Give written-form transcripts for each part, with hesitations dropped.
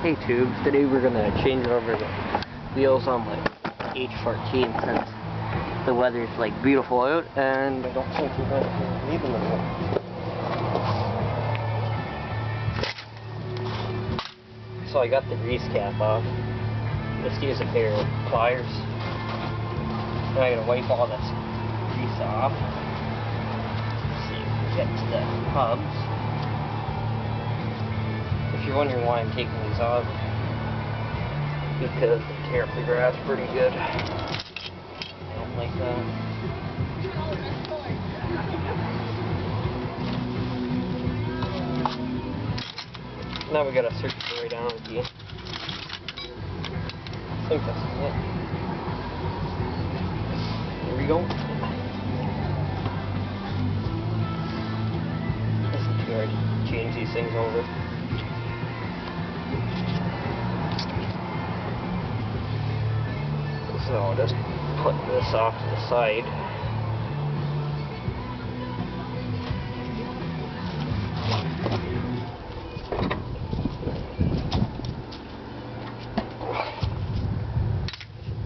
Hey tubes, today we're gonna change over the wheels on my H14 since the weather's like beautiful out and I don't think we're going to leave them anymore. So I got the grease cap off. Just use a pair of pliers. Now I gotta wipe all this grease off. Let's see if we get to the hubs. If you're wondering why I'm taking these off, because they tear up the grass pretty good. I don't like that. Now we got a circular down key. I think that's it. There we go. Isn't too hard to change these things over. So I'll just put this off to the side.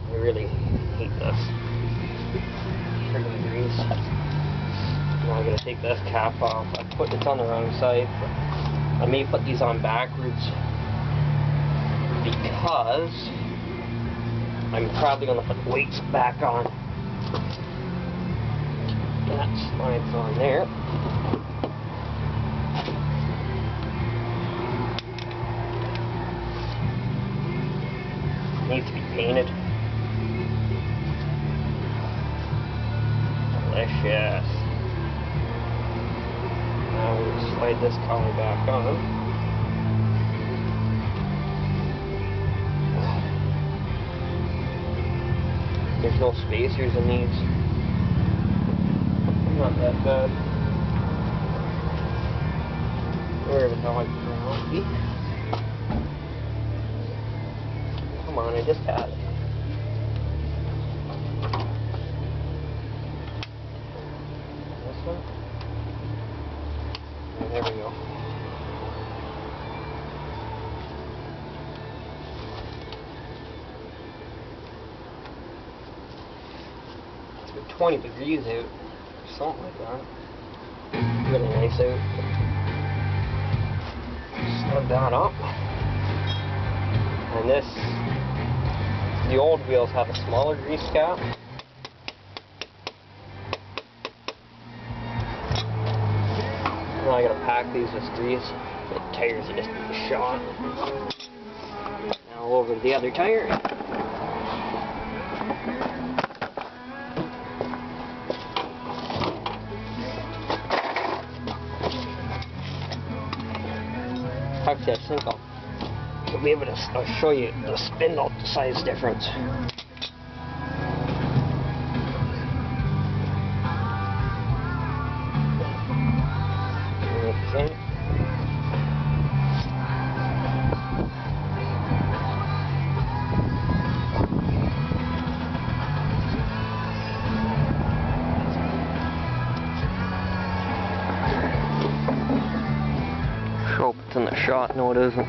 I really hate this. Friggin' grease. Now I'm gonna take this cap off. It's on the wrong side. I may put these on backwards because I'm probably going to put weights back on. That slides on there. Needs to be painted. Delicious. Now we'll slide this collar back on. There's no spacers in these. Not that bad. Where the hell I put it? Come on, I just had it. This one? And there we go. It's 20 degrees out, something like that. Really nice out. Snug that up. And this, the old wheels have a smaller grease cap. Now I gotta pack these with grease. The tires are just shot. Now over to the other tire. Actually, I think I'll be able to show you the spindle size difference. Okay. Hope it's in the shot. No, it isn't.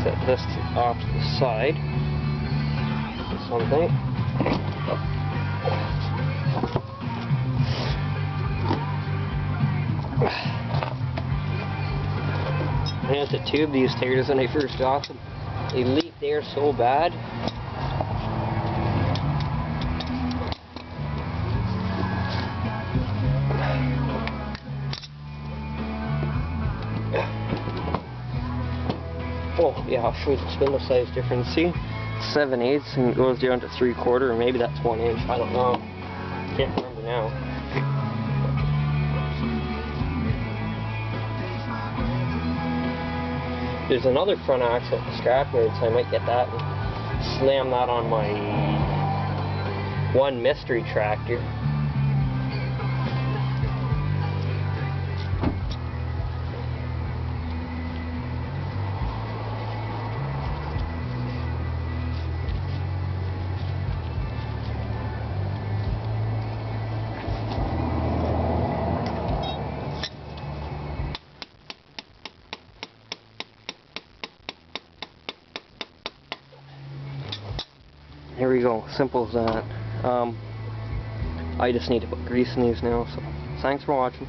Set this off to the side. Something. I had to tube these tires when I first got them. They leaked air so bad. Oh yeah, I'll show you the spindle size difference. See? 7/8 and it goes down to 3/4, or maybe that's 1 inch. I don't know. Can't remember now. There's another front axle at the scrapyard, so I might get that and slam that on my one mystery tractor. know, simple as that. I just need to put grease in these now, so thanks for watching.